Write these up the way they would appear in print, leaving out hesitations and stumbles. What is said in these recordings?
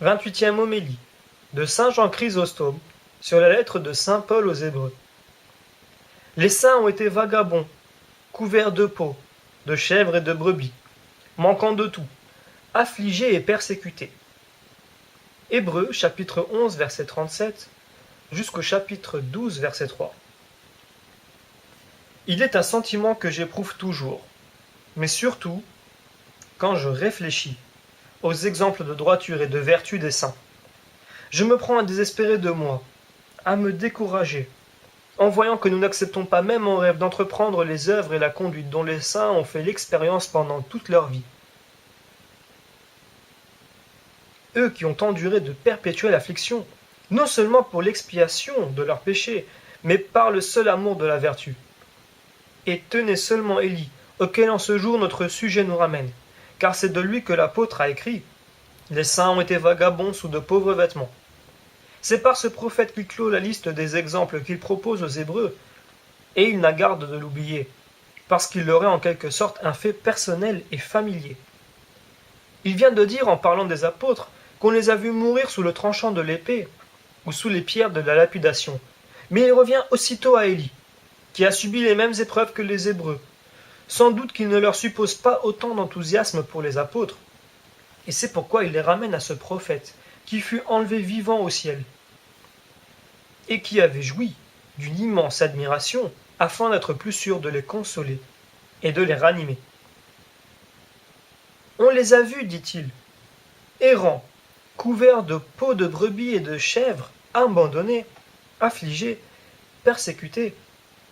28e homélie de saint Jean Chrysostome sur la lettre de saint Paul aux Hébreux. Les saints ont été vagabonds, couverts de peaux, de chèvres et de brebis, manquant de tout, affligés et persécutés. Hébreux chapitre 11 verset 37 jusqu'au chapitre 12 verset 3. Il est un sentiment que j'éprouve toujours, mais surtout quand je réfléchis aux exemples de droiture et de vertu des saints. Je me prends à désespérer de moi, à me décourager, en voyant que nous n'acceptons pas même en rêve d'entreprendre les œuvres et la conduite dont les saints ont fait l'expérience pendant toute leur vie. Eux qui ont enduré de perpétuelles afflictions, non seulement pour l'expiation de leurs péchés, mais par le seul amour de la vertu. Et tenez seulement Élie, auquel en ce jour notre sujet nous ramène, car c'est de lui que l'apôtre a écrit « Les saints ont été vagabonds sous de pauvres vêtements ». C'est par ce prophète qu'il clôt la liste des exemples qu'il propose aux Hébreux, et il n'a garde de l'oublier, parce qu'il leur est en quelque sorte un fait personnel et familier. Il vient de dire en parlant des apôtres qu'on les a vus mourir sous le tranchant de l'épée, ou sous les pierres de la lapidation, mais il revient aussitôt à Élie, qui a subi les mêmes épreuves que les Hébreux. Sans doute qu'il ne leur suppose pas autant d'enthousiasme pour les apôtres, et c'est pourquoi il les ramène à ce prophète, qui fut enlevé vivant au ciel, et qui avait joui d'une immense admiration, afin d'être plus sûr de les consoler et de les ranimer. On les a vus, dit-il, errants, couverts de peaux de brebis et de chèvres, abandonnés, affligés, persécutés.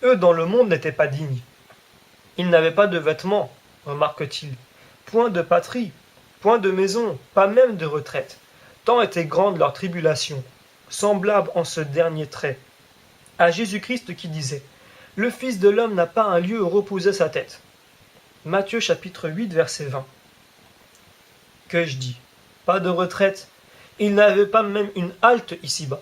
Eux dans le monde n'étaient pas dignes. Ils n'avaient pas de vêtements, remarque-t-il, point de patrie, point de maison, pas même de retraite. Tant était grande leur tribulation, semblable en ce dernier trait à Jésus-Christ qui disait « Le Fils de l'homme n'a pas un lieu où reposer sa tête ». Matthieu chapitre 8 verset 20. Que je dis, pas de retraite, ils n'avaient pas même une halte ici-bas.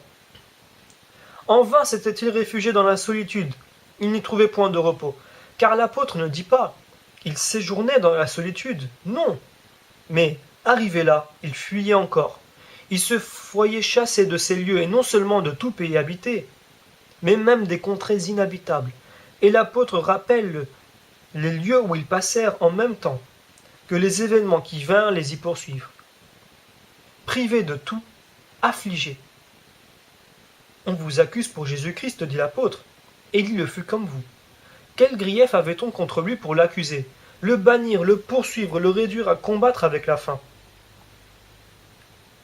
En vain s'était-il réfugié dans la solitude, il n'y trouvait point de repos, car l'apôtre ne dit pas « Il séjournait dans la solitude », non, mais arrivé là, il fuyait encore. Il se voyait chassé de ces lieux, et non seulement de tout pays habité, mais même des contrées inhabitables. Et l'apôtre rappelle les lieux où ils passèrent en même temps que les événements qui vinrent les y poursuivre. Privés de tout, affligés. On vous accuse pour Jésus-Christ, dit l'apôtre. Élie le fut comme vous. Quel grief avait-on contre lui pour l'accuser, le bannir, le poursuivre, le réduire à combattre avec la faim?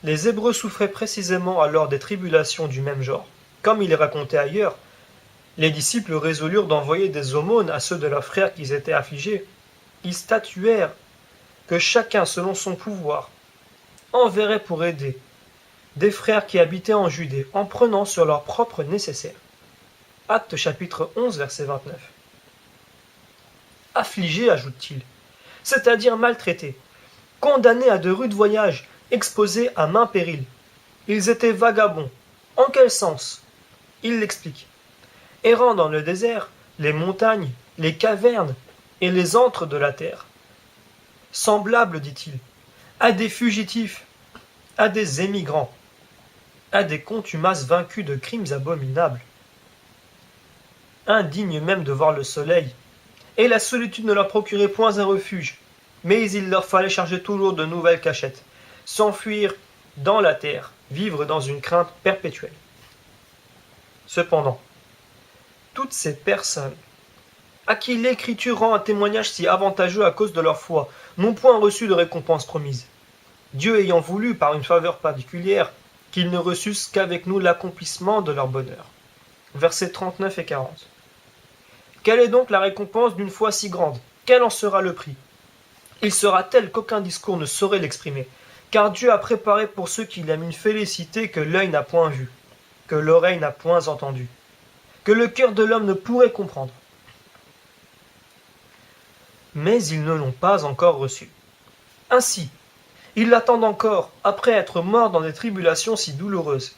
Les Hébreux souffraient précisément alors des tribulations du même genre. Comme il est raconté ailleurs, les disciples résolurent d'envoyer des aumônes à ceux de leurs frères qui étaient affligés. Ils statuèrent que chacun, selon son pouvoir, enverrait pour aider des frères qui habitaient en Judée, en prenant sur leur propre nécessaire. Actes chapitre 11, verset 29. Affligés, ajoute-t-il, c'est-à-dire maltraités, condamnés à de rudes voyages, exposés à maints périls. Ils étaient vagabonds. En quel sens? Il l'explique. Errant dans le désert, les montagnes, les cavernes et les antres de la terre. Semblables, dit-il, à des fugitifs, à des émigrants, à des contumaces vaincus de crimes abominables. Indignes même de voir le soleil, et la solitude ne leur procurait point un refuge, mais il leur fallait charger toujours de nouvelles cachettes, s'enfuir dans la terre, vivre dans une crainte perpétuelle. Cependant, toutes ces personnes, à qui l'Écriture rend un témoignage si avantageux à cause de leur foi, n'ont point reçu de récompense promise. Dieu ayant voulu, par une faveur particulière, qu'ils ne reçussent qu'avec nous l'accomplissement de leur bonheur. Versets 39 et 40. Quelle est donc la récompense d'une foi si grande? Quel en sera le prix? Il sera tel qu'aucun discours ne saurait l'exprimer, car Dieu a préparé pour ceux qui l'aiment une félicité que l'œil n'a point vue, que l'oreille n'a point entendue, que le cœur de l'homme ne pourrait comprendre. Mais ils ne l'ont pas encore reçu. Ainsi, ils l'attendent encore, après être morts dans des tribulations si douloureuses.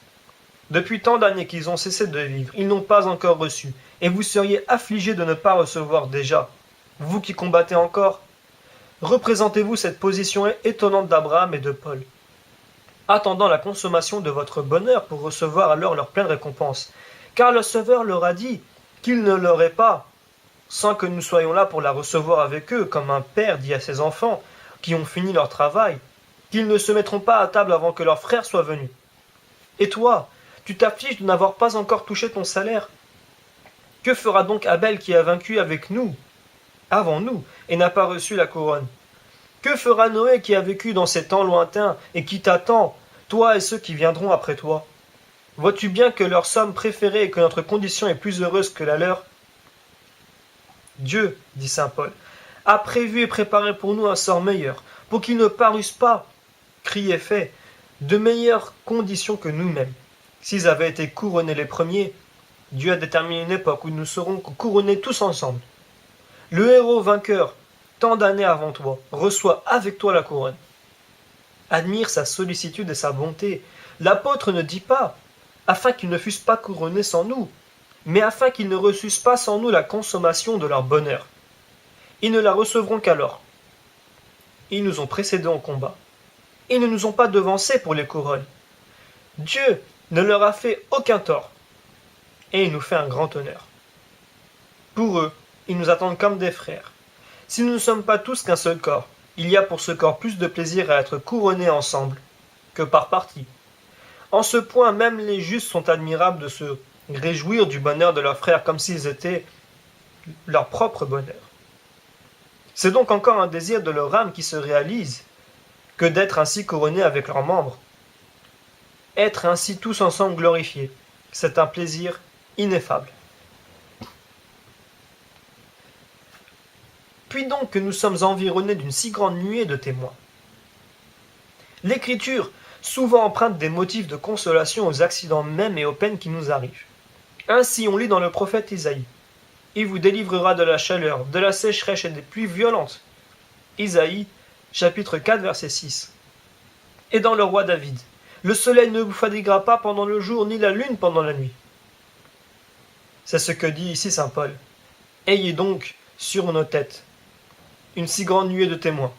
Depuis tant d'années qu'ils ont cessé de vivre, ils n'ont pas encore reçu, et vous seriez affligés de ne pas recevoir déjà, vous qui combattez encore. Représentez-vous cette position étonnante d'Abraham et de Paul. attendant la consommation de votre bonheur pour recevoir alors leur pleine récompense. Car le Sauveur leur a dit qu'il ne l'aurait pas, sans que nous soyons là pour la recevoir avec eux, comme un père dit à ses enfants qui ont fini leur travail, qu'ils ne se mettront pas à table avant que leur frère soit venu. Et toi, tu t'affliges de n'avoir pas encore touché ton salaire. Que fera donc Abel qui a vaincu avec nous, avant nous, et n'a pas reçu la couronne? Que fera Noé qui a vécu dans ces temps lointains et qui t'attend, toi et ceux qui viendront après toi? Vois-tu bien que leur somme préférée et que notre condition est plus heureuse que la leur? Dieu, dit saint Paul, a prévu et préparé pour nous un sort meilleur, pour qu'ils ne parussent pas, cri et fait, de meilleures conditions que nous-mêmes. S'ils avaient été couronnés les premiers, Dieu a déterminé une époque où nous serons couronnés tous ensemble. Le héros vainqueur, tant d'années avant toi, reçoit avec toi la couronne. Admire sa sollicitude et sa bonté. L'apôtre ne dit pas « afin qu'ils ne fussent pas couronnés sans nous », mais afin qu'ils ne reçussent pas sans nous la consommation de leur bonheur. Ils ne la recevront qu'alors. Ils nous ont précédés au combat. Ils ne nous ont pas devancés pour les couronnes. Dieu ne leur a fait aucun tort. Et il nous fait un grand honneur. Pour eux, ils nous attendent comme des frères. Si nous ne sommes pas tous qu'un seul corps, il y a pour ce corps plus de plaisir à être couronnés ensemble que par partie. En ce point, même les justes sont admirables de se réjouir du bonheur de leurs frères comme s'ils étaient leur propre bonheur. C'est donc encore un désir de leur âme qui se réalise que d'être ainsi couronnés avec leurs membres. Être ainsi tous ensemble glorifiés, c'est un plaisir ineffable. Puis donc que nous sommes environnés d'une si grande nuée de témoins. L'Écriture souvent emprunte des motifs de consolation aux accidents mêmes et aux peines qui nous arrivent. Ainsi on lit dans le prophète Isaïe « Il vous délivrera de la chaleur, de la sécheresse et des pluies violentes » Isaïe, chapitre 4, verset 6. Et dans le roi David « Le soleil ne vous fatiguera pas pendant le jour, ni la lune pendant la nuit » C'est ce que dit ici saint Paul. Ayez donc sur nos têtes une si grande nuée de témoins.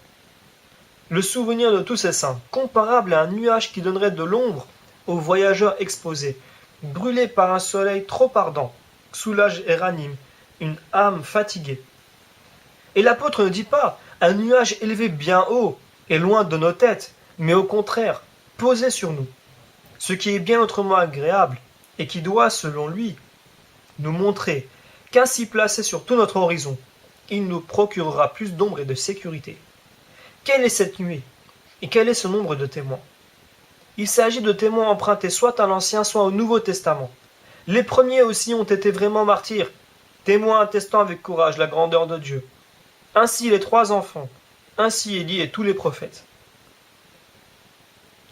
Le souvenir de tous ces saints, comparable à un nuage qui donnerait de l'ombre aux voyageurs exposés, brûlés par un soleil trop ardent, soulage et ranime une âme fatiguée. Et l'apôtre ne dit pas un nuage élevé bien haut et loin de nos têtes, mais au contraire, posé sur nous, ce qui est bien autrement agréable et qui doit, selon lui, nous montrer qu'ainsi placé sur tout notre horizon, il nous procurera plus d'ombre et de sécurité. Quelle est cette nuée? Et quel est ce nombre de témoins? Il s'agit de témoins empruntés soit à l'Ancien, soit au Nouveau Testament. Les premiers aussi ont été vraiment martyrs, témoins attestant avec courage la grandeur de Dieu. Ainsi les 3 enfants, ainsi Élie et tous les prophètes.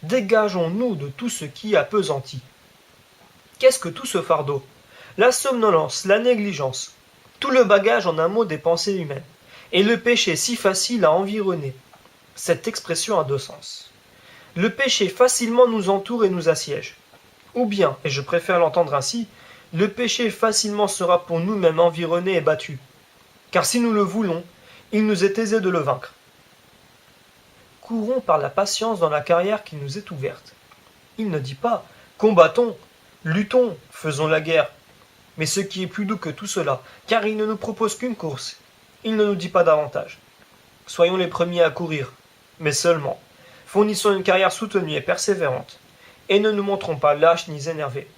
Dégageons-nous de tout ce qui appesantit. Qu'est-ce que tout ce fardeau? La somnolence, la négligence, tout le bagage en un mot des pensées humaines, et le péché si facile à environner. Cette expression a 2 sens. Le péché facilement nous entoure et nous assiège. Ou bien, et je préfère l'entendre ainsi, le péché facilement sera pour nous-mêmes environné et battu. Car si nous le voulons, il nous est aisé de le vaincre. Courons par la patience dans la carrière qui nous est ouverte. Il ne dit pas « combattons, luttons, faisons la guerre », mais ce qui est plus doux que tout cela, car il ne nous propose qu'une course. Il ne nous dit pas davantage. Soyons les premiers à courir, mais seulement. Fournissons une carrière soutenue et persévérante, et ne nous montrons pas lâches ni énervés.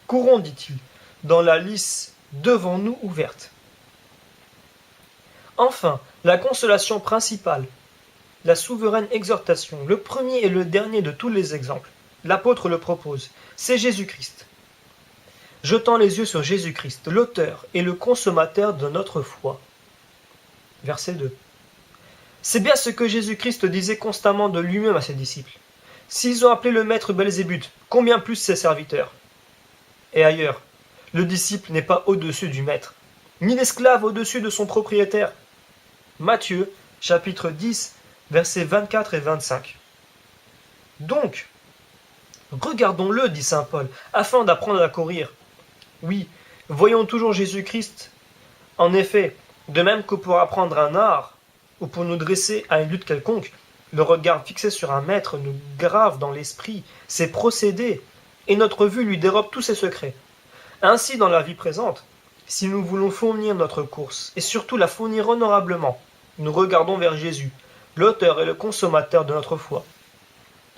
Courons, dit-il, dans la lice devant nous ouverte. Enfin, la consolation principale, la souveraine exhortation, le premier et le dernier de tous les exemples, l'apôtre le propose, c'est Jésus-Christ. Jetant les yeux sur Jésus-Christ, l'auteur et le consommateur de notre foi. Verset 2. C'est bien ce que Jésus-Christ disait constamment de lui-même à ses disciples. S'ils ont appelé le maître Belzébuth, combien plus ses serviteurs? Et ailleurs, le disciple n'est pas au-dessus du maître, ni l'esclave au-dessus de son propriétaire. Matthieu, chapitre 10, versets 24 et 25. Donc, regardons-le, dit saint Paul, afin d'apprendre à courir. Oui, voyons toujours Jésus-Christ. En effet, de même que pour apprendre un art, ou pour nous dresser à une lutte quelconque, Le regard fixé sur un maître nous grave dans l'esprit ses procédés, et notre vue lui dérobe tous ses secrets. Ainsi, dans la vie présente, si nous voulons fournir notre course, et surtout la fournir honorablement, nous regardons vers Jésus, l'auteur et le consommateur de notre foi.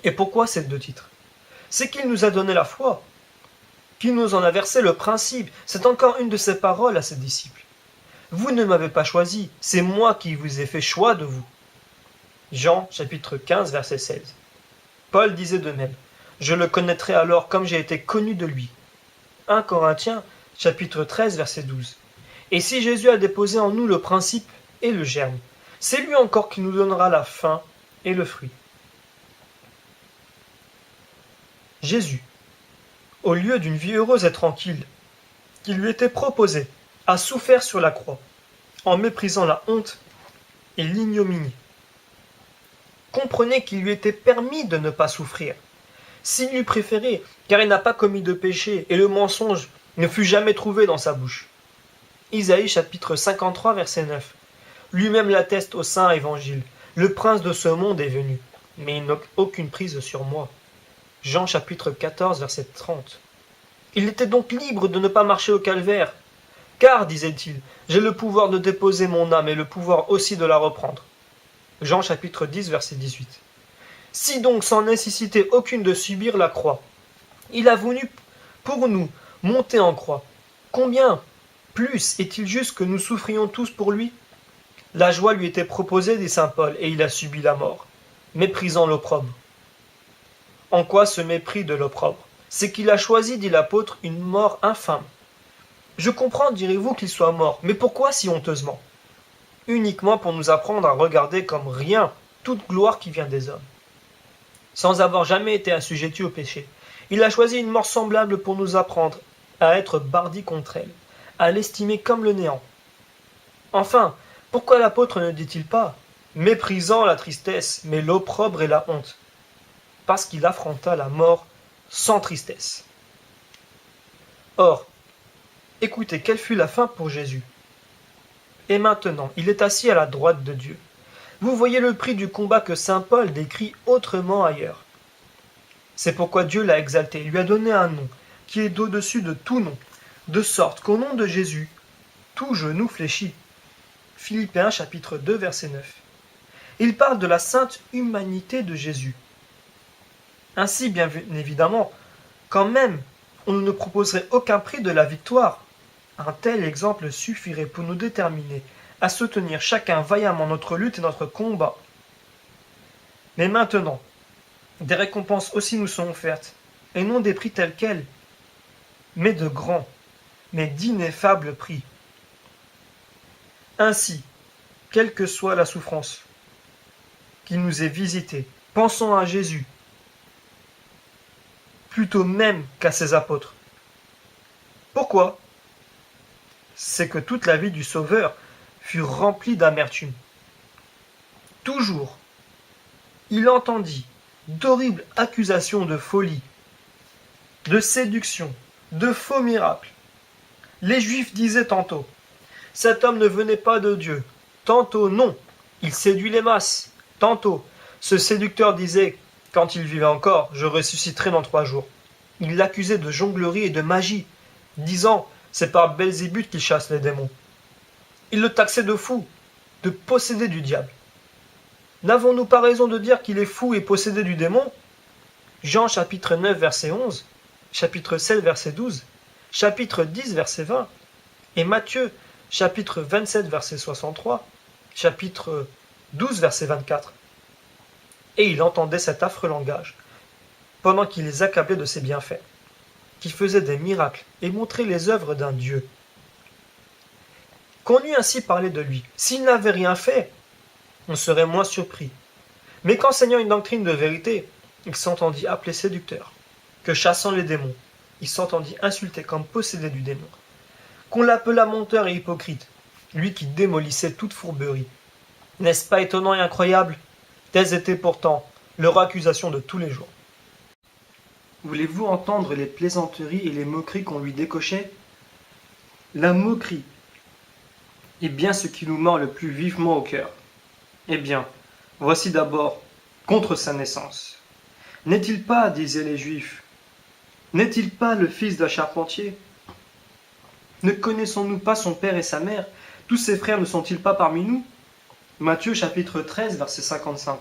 Et pourquoi ces deux titres? C'est qu'il nous a donné la foi, qu'il nous en a versé le principe. C'est encore une de ses paroles à ses disciples. Vous ne m'avez pas choisi, c'est moi qui vous ai fait choix de vous. Jean chapitre 15 verset 16. Paul disait de même, je le connaîtrai alors comme j'ai été connu de lui. 1 Corinthiens chapitre 13 verset 12. Et si Jésus a déposé en nous le principe et le germe, c'est lui encore qui nous donnera la fin et le fruit. Jésus, au lieu d'une vie heureuse et tranquille, qui lui était proposée, a souffert sur la croix, en méprisant la honte et l'ignominie. Comprenez qu'il lui était permis de ne pas souffrir, s'il lui préférait, car il n'a pas commis de péché, et le mensonge ne fut jamais trouvé dans sa bouche. Isaïe chapitre 53 verset 9. Lui-même l'atteste au saint évangile. Le prince de ce monde est venu, mais il n'a aucune prise sur moi. Jean chapitre 14 verset 30. Il était donc libre de ne pas marcher au calvaire, car, disait-il, j'ai le pouvoir de déposer mon âme et le pouvoir aussi de la reprendre. Jean chapitre 10 verset 18. Si donc sans nécessité aucune de subir la croix, il a voulu pour nous monter en croix, combien plus est-il juste que nous souffrions tous pour lui? La joie lui était proposée, dit saint Paul, et il a subi la mort, méprisant l'opprobre. En quoi ce mépris de l'opprobre? C'est qu'il a choisi, dit l'apôtre, une mort infâme. Je comprends, direz-vous, qu'il soit mort, mais pourquoi si honteusement? Uniquement pour nous apprendre à regarder comme rien toute gloire qui vient des hommes. Sans avoir jamais été assujetti au péché, il a choisi une mort semblable pour nous apprendre à être bardis contre elle, à l'estimer comme le néant. Enfin, pourquoi l'apôtre ne dit-il pas, méprisant la tristesse, mais l'opprobre et la honte? Parce qu'il affronta la mort sans tristesse. Or, écoutez, quelle fut la fin pour Jésus? Et maintenant, il est assis à la droite de Dieu. Vous voyez le prix du combat que saint Paul décrit autrement ailleurs. C'est pourquoi Dieu l'a exalté, lui a donné un nom, qui est au-dessus de tout nom, de sorte qu'au nom de Jésus, tout genou fléchit. Philippiens chapitre 2 verset 9. Il parle de la sainte humanité de Jésus. Ainsi, bien évidemment, quand même, on ne nous proposerait aucun prix de la victoire. Un tel exemple suffirait pour nous déterminer à soutenir chacun vaillamment notre lutte et notre combat. Mais maintenant, des récompenses aussi nous sont offertes, et non des prix tels quels, mais de grands, mais d'ineffables prix. Ainsi, quelle que soit la souffrance qui nous est visitée, pensons à Jésus, plutôt même qu'à ses apôtres. Pourquoi? C'est que toute la vie du Sauveur fut remplie d'amertume. Toujours, il entendit d'horribles accusations de folie, de séduction, de faux miracles. Les Juifs disaient tantôt, cet homme ne venait pas de Dieu, tantôt non, il séduit les masses, tantôt, ce séducteur disait, quand il vivait encore, je ressusciterai dans 3 jours. Il l'accusait de jonglerie et de magie, disant, c'est par Belzébuth qu'il chasse les démons. Il le taxait de fou, de possédé du diable. N'avons-nous pas raison de dire qu'il est fou et possédé du démon? Jean chapitre 9 verset 11, chapitre 7 verset 12, chapitre 10 verset 20, et Matthieu chapitre 27 verset 63, chapitre 12 verset 24. Et il entendait cet affreux langage, pendant qu'il les accablait de ses bienfaits, qui faisait des miracles et montrait les œuvres d'un Dieu. Qu'on eût ainsi parlé de lui, s'il n'avait rien fait, on serait moins surpris. Mais qu'enseignant une doctrine de vérité, il s'entendit appeler séducteur, que chassant les démons, il s'entendit insulté comme possédé du démon, qu'on l'appela menteur et hypocrite, lui qui démolissait toute fourberie. N'est-ce pas étonnant et incroyable? Telles étaient pourtant leurs accusations de tous les jours. Voulez-vous entendre les plaisanteries et les moqueries qu'on lui décochait? La moquerie est bien ce qui nous mord le plus vivement au cœur. Eh bien, voici d'abord contre sa naissance. N'est-il pas, disaient les Juifs, n'est-il pas le fils d'un charpentier? Ne connaissons-nous pas son père et sa mère? Tous ses frères ne sont-ils pas parmi nous? Matthieu chapitre 13, verset 55.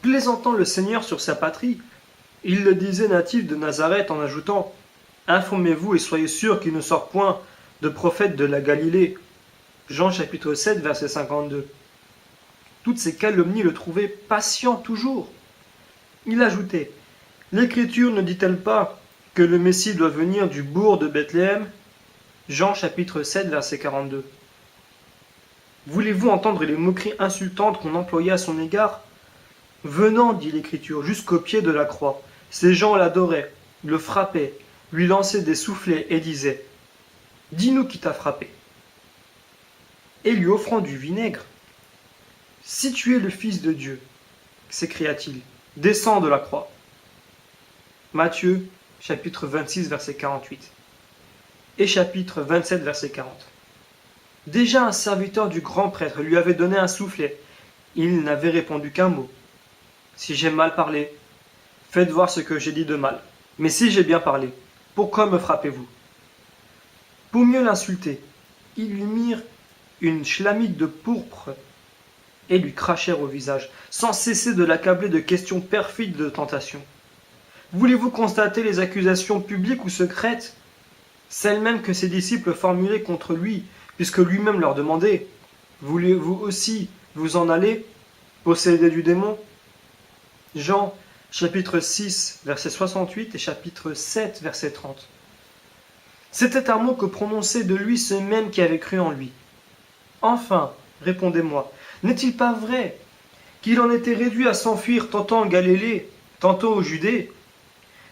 Plaisantant le Seigneur sur sa patrie, il le disait natif de Nazareth en ajoutant « Informez-vous et soyez sûrs qu'il ne sort point de prophète de la Galilée. » Jean chapitre 7, verset 52. Toutes ces calomnies le trouvaient patient toujours. Il ajoutait « L'Écriture ne dit-elle pas que le Messie doit venir du bourg de Bethléem ?» Jean chapitre 7, verset 42. Voulez-vous entendre les moqueries insultantes qu'on employait à son égard? Venant, dit l'Écriture, jusqu'au pied de la croix, ces gens l'adoraient, le frappaient, lui lançaient des soufflets et disaient « Dis-nous qui t'a frappé ?» Et lui offrant du vinaigre, « Si tu es le Fils de Dieu, s'écria-t-il, descends de la croix. » Matthieu, chapitre 26, verset 48 et chapitre 27, verset 40. Déjà un serviteur du grand prêtre lui avait donné un soufflet. Il n'avait répondu qu'un mot. « Si j'ai mal parlé, faites voir ce que j'ai dit de mal. Mais si j'ai bien parlé, pourquoi me frappez-vous » Pour mieux l'insulter, ils lui mirent une chlamyde de pourpre et lui crachèrent au visage, sans cesser de l'accabler de questions perfides de tentation. Voulez-vous constater les accusations publiques ou secrètes, celles mêmes que ses disciples formulaient contre lui, puisque lui-même leur demandait « Voulez-vous aussi vous en aller, possédé du démon ?» Jean, chapitre 6, verset 68 et chapitre 7, verset 30. C'était un mot que prononçaient de lui ceux mêmes qui avaient cru en lui. Enfin, répondez-moi, n'est-il pas vrai qu'il en était réduit à s'enfuir tantôt en Galilée, tantôt au Judée?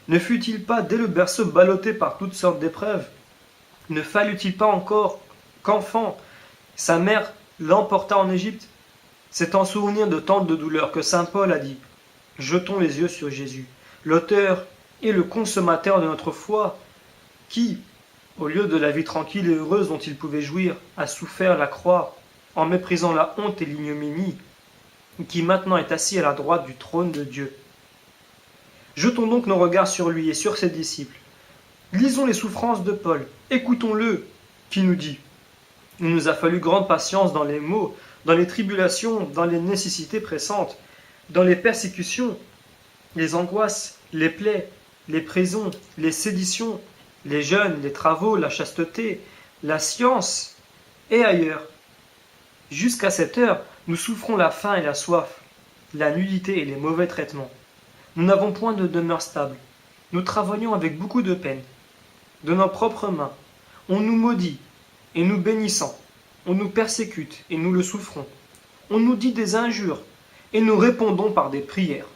Ne fut-il pas dès le berceau ballotté par toutes sortes d'épreuves? Ne fallut-il pas encore qu'enfant, sa mère l'emporta en Égypte? C'est en souvenir de tant de douleurs que saint Paul a dit « Jetons les yeux sur Jésus, l'auteur et le consommateur de notre foi, qui, au lieu de la vie tranquille et heureuse dont il pouvait jouir, a souffert la croix en méprisant la honte et l'ignominie, qui maintenant est assis à la droite du trône de Dieu. » Jetons donc nos regards sur lui et sur ses disciples. Lisons les souffrances de Paul, écoutons-le, qui nous dit « Il nous a fallu grande patience dans les maux, dans les tribulations, dans les nécessités pressantes, dans les persécutions, les angoisses, les plaies, les prisons, les séditions, les jeûnes, les travaux, la chasteté, la science, et ailleurs. Jusqu'à cette heure, nous souffrons la faim et la soif, la nudité et les mauvais traitements. Nous n'avons point de demeure stable. Nous travaillons avec beaucoup de peine. De nos propres mains, on nous maudit et nous bénissons. On nous persécute et nous le souffrons. On nous dit des injures et nous répondons par des prières.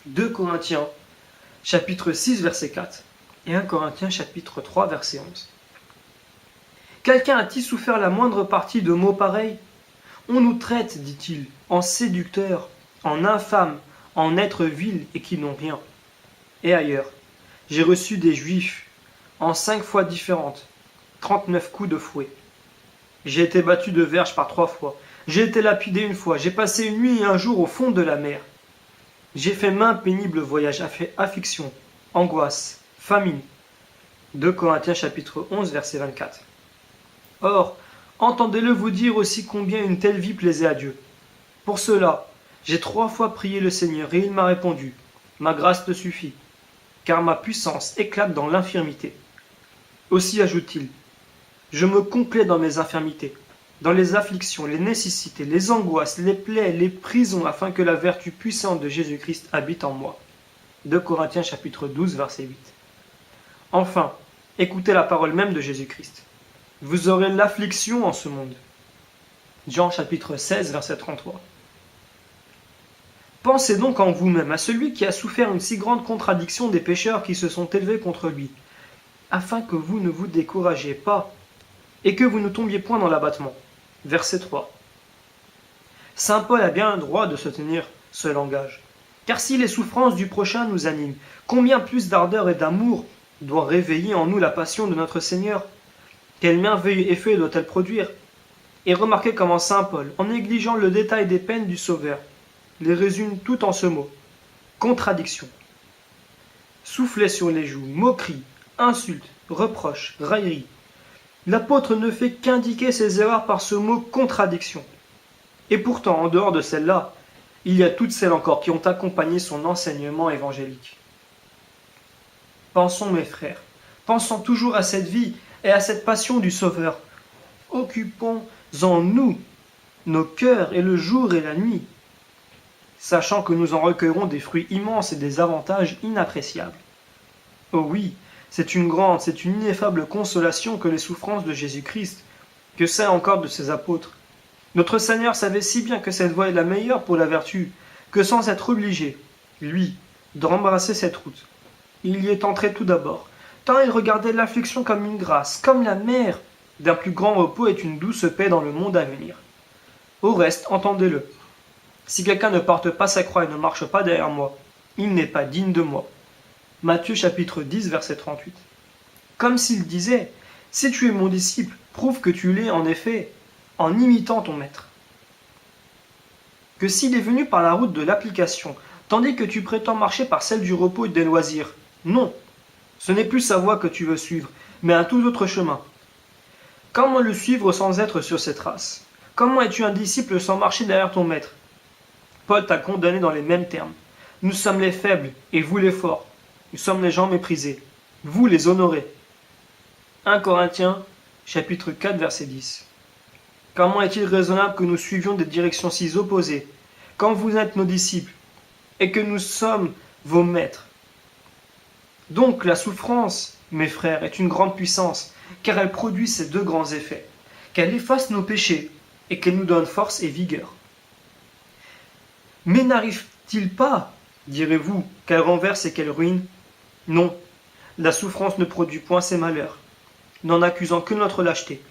2 Corinthiens, chapitre 6, verset 4 et 1 Corinthiens, chapitre 3, verset 11. Quelqu'un a-t-il souffert la moindre partie de mots pareils? On nous traite, dit-il, en séducteurs, en infâmes, en êtres vils et qui n'ont rien. Et ailleurs, j'ai reçu des Juifs, en 5 fois différentes, 39 coups de fouet. J'ai été battu de verge par 3 fois. J'ai été lapidé une fois. J'ai passé une nuit et un jour au fond de la mer. J'ai fait maints pénibles voyages, affliction, angoisse, famine. 2 Corinthiens chapitre 11, verset 24. Or, entendez-le vous dire aussi combien une telle vie plaisait à Dieu. Pour cela, j'ai 3 fois prié le Seigneur et il m'a répondu, « Ma grâce te suffit, car ma puissance éclate dans l'infirmité. » Aussi ajoute-t-il, « Je me complais dans mes infirmités, dans les afflictions, les nécessités, les angoisses, les plaies, les prisons, afin que la vertu puissante de Jésus-Christ habite en moi. » 2 Corinthiens chapitre 12, verset 8. Enfin, écoutez la parole même de Jésus-Christ. « Vous aurez l'affliction en ce monde. » Jean chapitre 16, verset 33. Pensez donc en vous-même à celui qui a souffert une si grande contradiction des pécheurs qui se sont élevés contre lui, afin que vous ne vous découragiez pas et que vous ne tombiez point dans l'abattement. Verset 3. Saint Paul a bien le droit de se tenir ce langage, car si les souffrances du prochain nous animent, combien plus d'ardeur et d'amour doit réveiller en nous la passion de notre Seigneur? Quel merveilleux effet doit-elle produire? Et remarquez comment saint Paul, en négligeant le détail des peines du Sauveur, les résume tout en ce mot. Contradiction. Soufflet sur les joues, moquerie, insulte, reproche, raillerie. L'apôtre ne fait qu'indiquer ses erreurs par ce mot contradiction. Et pourtant, en dehors de celle-là, il y a toutes celles encore qui ont accompagné son enseignement évangélique. Pensons, mes frères, pensons toujours à cette vie et à cette passion du Sauveur. Occupons-en nous, nos cœurs, et le jour et la nuit, sachant que nous en recueillerons des fruits immenses et des avantages inappréciables. Oh oui, c'est une grande, c'est une ineffable consolation que les souffrances de Jésus-Christ, que celles encore de ses apôtres. Notre Seigneur savait si bien que cette voie est la meilleure pour la vertu, que sans être obligé, lui, d'embrasser cette route, il y est entré tout d'abord, tant il regardait l'affliction comme une grâce, comme la mer d'un plus grand repos est une douce paix dans le monde à venir. Au reste, entendez-le, si quelqu'un ne porte pas sa croix et ne marche pas derrière moi, il n'est pas digne de moi. Matthieu chapitre 10, verset 38. Comme s'il disait, si tu es mon disciple, prouve que tu l'es en effet, en imitant ton maître. Que s'il est venu par la route de l'application, tandis que tu prétends marcher par celle du repos et des loisirs, non, ce n'est plus sa voie que tu veux suivre, mais un tout autre chemin. Comment le suivre sans être sur ses traces? Comment es-tu un disciple sans marcher derrière ton maître? Paul t'a condamné dans les mêmes termes. Nous sommes les faibles, et vous les forts. Nous sommes les gens méprisés, vous les honorés. 1 Corinthiens, chapitre 4, verset 10. Comment est-il raisonnable que nous suivions des directions si opposées, quand vous êtes nos disciples, et que nous sommes vos maîtres? Donc la souffrance, mes frères, est une grande puissance, car elle produit ces deux grands effets, qu'elle efface nos péchés, et qu'elle nous donne force et vigueur. Mais n'arrive-t-il pas, direz-vous, qu'elle renverse et qu'elle ruine? Non, la souffrance ne produit point ces malheurs, n'en accusant que notre lâcheté.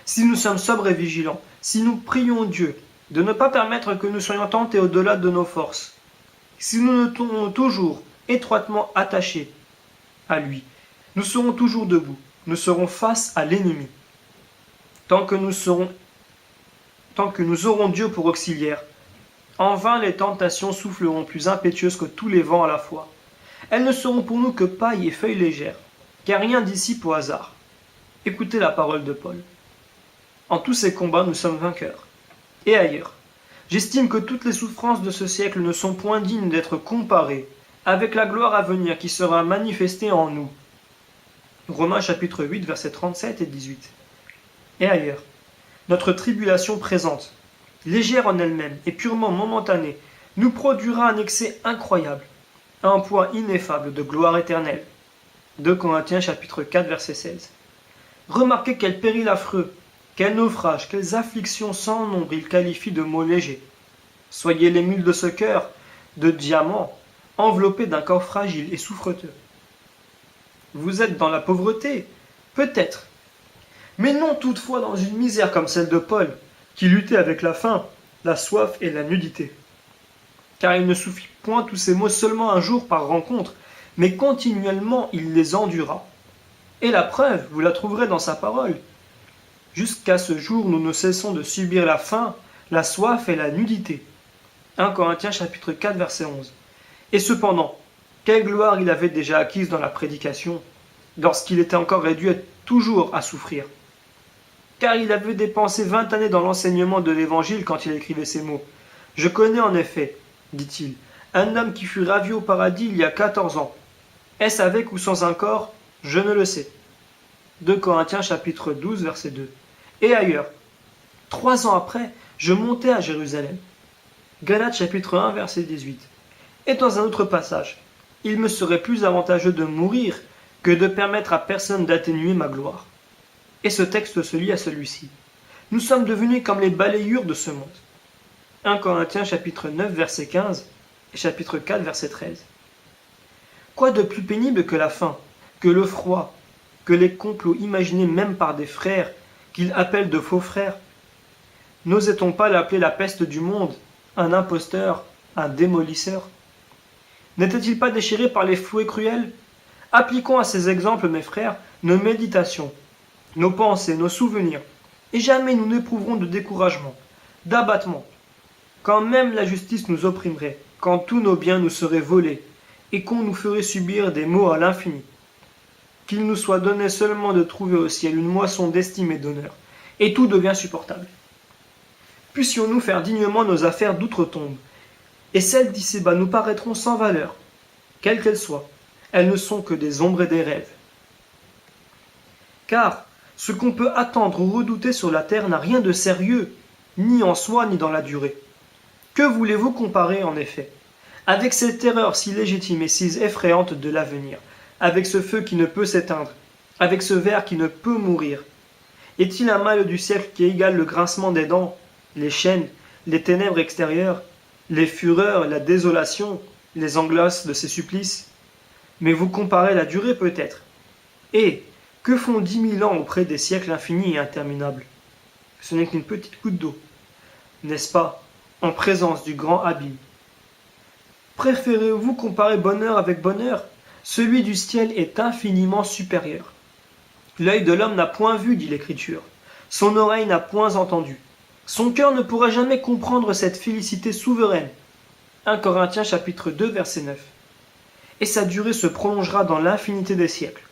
Si nous sommes sobres et vigilants, si nous prions Dieu de ne pas permettre que nous soyons tentés au-delà de nos forces, si nous nous tenons toujours étroitement attachés à lui, nous serons toujours debout, nous serons face à l'ennemi. Tant que nous aurons Dieu pour auxiliaire, en vain les tentations souffleront plus impétueuses que tous les vents à la fois. Elles ne seront pour nous que paille et feuilles légères, car rien dissipe au hasard. Écoutez la parole de Paul. En tous ces combats, nous sommes vainqueurs. Et ailleurs, j'estime que toutes les souffrances de ce siècle ne sont point dignes d'être comparées avec la gloire à venir qui sera manifestée en nous. Romains chapitre 8, versets 37 et 18. Et ailleurs, notre tribulation présente, légère en elle-même et purement momentanée, nous produira un excès incroyable, un poids ineffable de gloire éternelle. 2 Corinthiens chapitre 4, verset 16. Remarquez quel péril affreux, quel naufrage, quelles afflictions sans nombre il qualifie de mots légers. Soyez les mules de ce cœur, de diamants, enveloppés d'un corps fragile et souffreteux. Vous êtes dans la pauvreté? Peut-être. Mais non toutefois dans une misère comme celle de Paul, qui luttait avec la faim, la soif et la nudité. Car il ne suffit point tous ces mots seulement un jour par rencontre, mais continuellement il les endura. Et la preuve, vous la trouverez dans sa parole. Jusqu'à ce jour, nous ne cessons de subir la faim, la soif et la nudité. 1 Corinthiens chapitre 4, verset 11. Et cependant, quelle gloire il avait déjà acquise dans la prédication, lorsqu'il était encore réduit toujours à souffrir. Car il avait dépensé 20 années dans l'enseignement de l'Évangile quand il écrivait ces mots. Je connais en effet, dit-il, un homme qui fut ravi au paradis il y a 14 ans. Est-ce avec ou sans un corps? Je ne le sais. 2 Corinthiens chapitre 12, verset 2. Et ailleurs, 3 ans après, je montai à Jérusalem. Galates chapitre 1, verset 18. Et dans un autre passage, il me serait plus avantageux de mourir que de permettre à personne d'atténuer ma gloire. Et ce texte se lie à celui-ci. Nous sommes devenus comme les balayures de ce monde. 1 Corinthiens chapitre 9, verset 15 et chapitre 4, verset 13. Quoi de plus pénible que la faim, que le froid, que les complots imaginés même par des frères qu'ils appellent de faux frères? N'osait-on pas l'appeler la peste du monde, un imposteur, un démolisseur? N'était-il pas déchiré par les fouets cruels? Appliquons à ces exemples, mes frères, nos méditations, nos pensées, nos souvenirs, et jamais nous n'éprouverons de découragement, d'abattement, quand même la justice nous opprimerait, quand tous nos biens nous seraient volés, et qu'on nous ferait subir des maux à l'infini. Qu'il nous soit donné seulement de trouver au ciel une moisson d'estime et d'honneur, et tout devient supportable. Puissions-nous faire dignement nos affaires d'outre-tombe, et celles d'ici-bas nous paraîtront sans valeur, quelles qu'elles soient, elles ne sont que des ombres et des rêves. Car ce qu'on peut attendre ou redouter sur la terre n'a rien de sérieux, ni en soi ni dans la durée. Que voulez-vous comparer en effet avec cette terreur si légitime et si effrayante de l'avenir, avec ce feu qui ne peut s'éteindre, avec ce ver qui ne peut mourir? Est-il un mal du siècle qui égale le grincement des dents, les chaînes, les ténèbres extérieures, les fureurs, la désolation, les angoisses de ces supplices? Mais vous comparez la durée peut-être. Et que font 10 000 ans auprès des siècles infinis et interminables? Ce n'est qu'une petite goutte d'eau, n'est-ce pas, en présence du grand abîme. Préférez-vous comparer bonheur avec bonheur? Celui du ciel est infiniment supérieur. L'œil de l'homme n'a point vu, dit l'Écriture. Son oreille n'a point entendu. Son cœur ne pourra jamais comprendre cette félicité souveraine. 1 Corinthiens chapitre 2 verset 9. Et sa durée se prolongera dans l'infinité des siècles.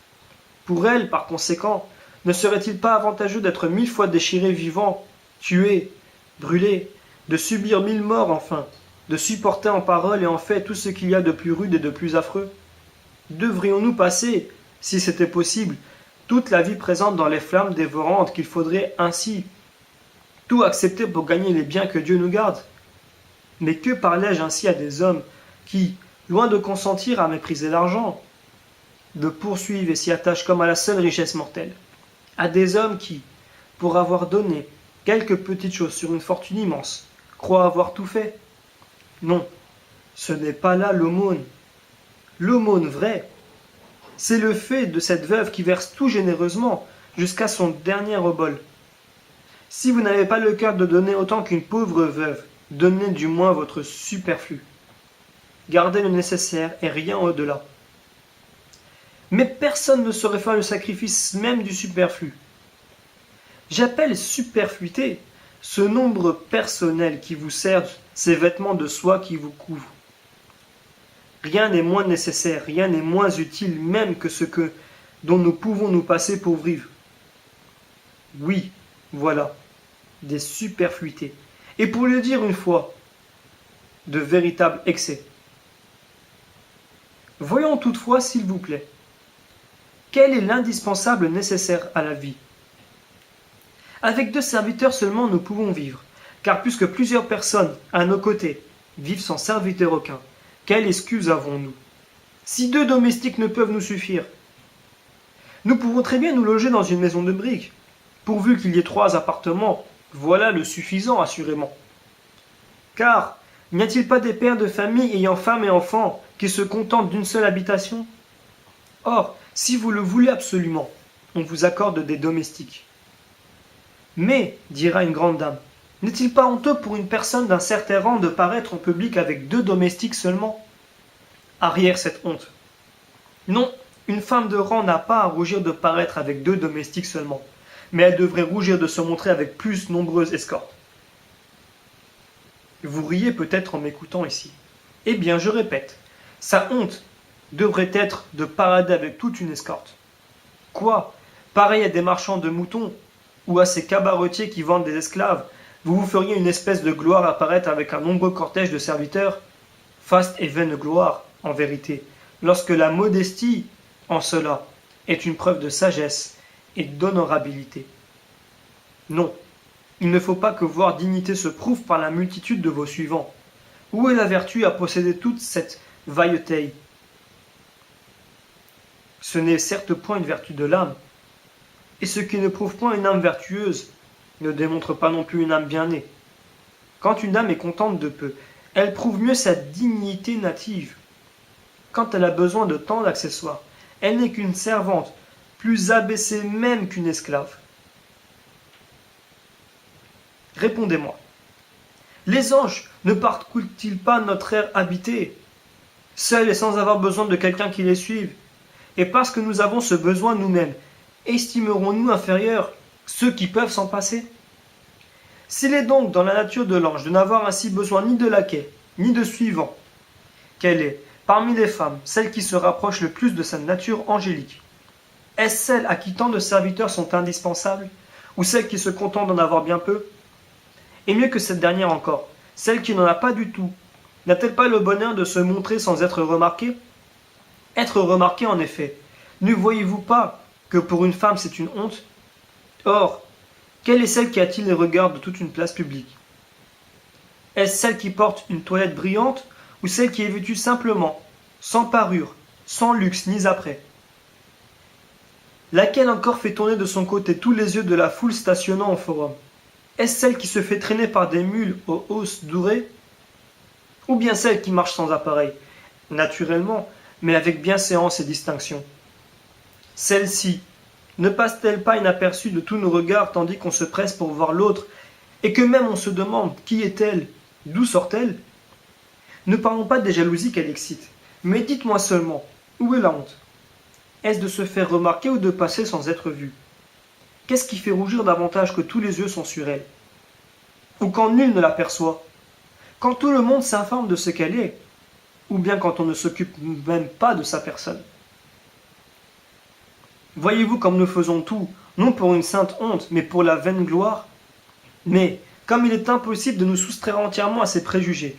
Pour elle, par conséquent, ne serait-il pas avantageux d'être 1000 fois déchiré vivant, tué, brûlé, de subir 1000 morts enfin, de supporter en parole et en fait tout ce qu'il y a de plus rude et de plus affreux? Devrions-nous passer, si c'était possible, toute la vie présente dans les flammes dévorantes qu'il faudrait ainsi tout accepter pour gagner les biens que Dieu nous garde? Mais que parlais-je ainsi à des hommes qui, loin de consentir à mépriser l'argent, le poursuivent et s'y attachent comme à la seule richesse mortelle? À des hommes qui, pour avoir donné quelques petites choses sur une fortune immense, croient avoir tout fait? Non, ce n'est pas là l'aumône. L'aumône vraie, c'est le fait de cette veuve qui verse tout généreusement jusqu'à son dernier obol. Si vous n'avez pas le cœur de donner autant qu'une pauvre veuve, donnez du moins votre superflu. Gardez le nécessaire et rien au-delà. Mais personne ne saurait faire le sacrifice même du superflu. J'appelle superfluité ce nombre personnel qui vous sert, ces vêtements de soie qui vous couvrent. Rien n'est moins nécessaire, rien n'est moins utile même que ce dont nous pouvons nous passer pour vivre. Oui, voilà, des superfluités. Et pour le dire une fois, de véritables excès. Voyons toutefois, s'il vous plaît, quel est l'indispensable nécessaire à la vie? Avec 2 serviteurs seulement nous pouvons vivre, car puisque plusieurs personnes, à nos côtés, vivent sans serviteur aucun, quelle excuse avons-nous? Si 2 domestiques ne peuvent nous suffire, nous pouvons très bien nous loger dans une maison de briques, pourvu qu'il y ait 3 appartements, voilà le suffisant assurément. Car n'y a-t-il pas des pères de famille ayant femme et enfants qui se contentent d'une seule habitation? Or, si vous le voulez absolument, on vous accorde des domestiques. Mais, dira une grande dame, n'est-il pas honteux pour une personne d'un certain rang de paraître en public avec 2 domestiques seulement? Arrière cette honte. Non, une femme de rang n'a pas à rougir de paraître avec 2 domestiques seulement, mais elle devrait rougir de se montrer avec plus nombreuses escortes. Vous riez peut-être en m'écoutant ici. Eh bien, je répète, sa honte devrait être de parader avec toute une escorte. Quoi? Pareil à des marchands de moutons ou à ces cabaretiers qui vendent des esclaves, vous vous feriez une espèce de gloire apparaître avec un nombreux cortège de serviteurs? Faste et vaine gloire, en vérité, lorsque la modestie, en cela, est une preuve de sagesse et d'honorabilité. Non, il ne faut pas que voir dignité se prouve par la multitude de vos suivants. Où est la vertu à posséder toute cette vailleteille? Ce n'est certes point une vertu de l'âme, et ce qui ne prouve point une âme vertueuse ne démontre pas non plus une âme bien née. Quand une âme est contente de peu, elle prouve mieux sa dignité native. Quand elle a besoin de tant d'accessoires, elle n'est qu'une servante, plus abaissée même qu'une esclave. Répondez-moi. Les anges ne parcourent-ils pas notre air habité, seuls et sans avoir besoin de quelqu'un qui les suive? Et parce que nous avons ce besoin nous-mêmes, estimerons-nous inférieurs ceux qui peuvent s'en passer? S'il est donc dans la nature de l'ange de n'avoir ainsi besoin ni de laquais, ni de suivant, quelle est, parmi les femmes, celle qui se rapproche le plus de sa nature angélique? Est-ce celle à qui tant de serviteurs sont indispensables, ou celle qui se contente d'en avoir bien peu? Et mieux que cette dernière encore, celle qui n'en a pas du tout, n'a-t-elle pas le bonheur de se montrer sans être remarquée? Être remarquée en effet, ne voyez-vous pas que pour une femme c'est une honte? Or, quelle est celle qui attire les regards de toute une place publique? Est-ce celle qui porte une toilette brillante ou celle qui est vêtue simplement, sans parure, sans luxe ni apprêt? Laquelle encore fait tourner de son côté tous les yeux de la foule stationnant au forum? Est-ce celle qui se fait traîner par des mules aux hausses dorées? Ou bien celle qui marche sans appareil, naturellement, mais avec bienséance et distinction? Celle-ci ne passe-t-elle pas inaperçue de tous nos regards tandis qu'on se presse pour voir l'autre, et que même on se demande qui est-elle, d'où sort-elle? Ne parlons pas des jalousies qu'elle excite, mais dites-moi seulement, où est la honte? Est-ce de se faire remarquer ou de passer sans être vu? Qu'est-ce qui fait rougir davantage que tous les yeux sont sur elle? Ou quand nul ne l'aperçoit? Quand tout le monde s'informe de ce qu'elle est? Ou bien quand on ne s'occupe même pas de sa personne? Voyez-vous comme nous faisons tout, non pour une sainte honte, mais pour la vaine gloire? Mais, comme il est impossible de nous soustraire entièrement à ces préjugés,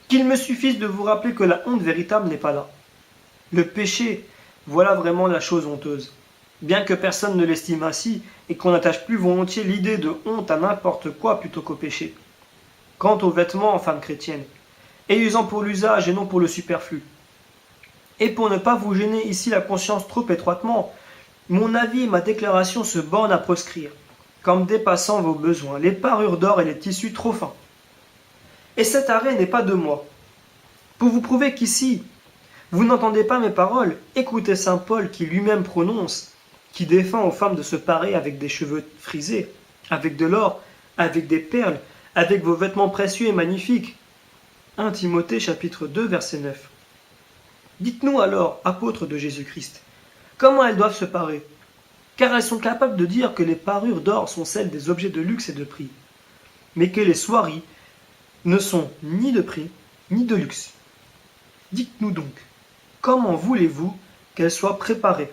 qu'il me suffise de vous rappeler que la honte véritable n'est pas là. Le péché, voilà vraiment la chose honteuse. Bien que personne ne l'estime ainsi, et qu'on attache plus volontiers l'idée de honte à n'importe quoi plutôt qu'au péché. Quant aux vêtements, femmes chrétiennes, ayez-en pour l'usage et non pour le superflu. Et pour ne pas vous gêner ici la conscience trop étroitement, mon avis et ma déclaration se bornent à proscrire, comme dépassant vos besoins, les parures d'or et les tissus trop fins. Et cet arrêt n'est pas de moi. Pour vous prouver qu'ici, vous n'entendez pas mes paroles, écoutez saint Paul qui lui-même prononce, qui défend aux femmes de se parer avec des cheveux frisés, avec de l'or, avec des perles, avec vos vêtements précieux et magnifiques. 1 Timothée chapitre 2 verset 9. Dites-nous alors, apôtres de Jésus-Christ, comment elles doivent se parer? Car elles sont capables de dire que les parures d'or sont celles des objets de luxe et de prix, mais que les soieries ne sont ni de prix, ni de luxe. Dites-nous donc, comment voulez-vous qu'elles soient préparées?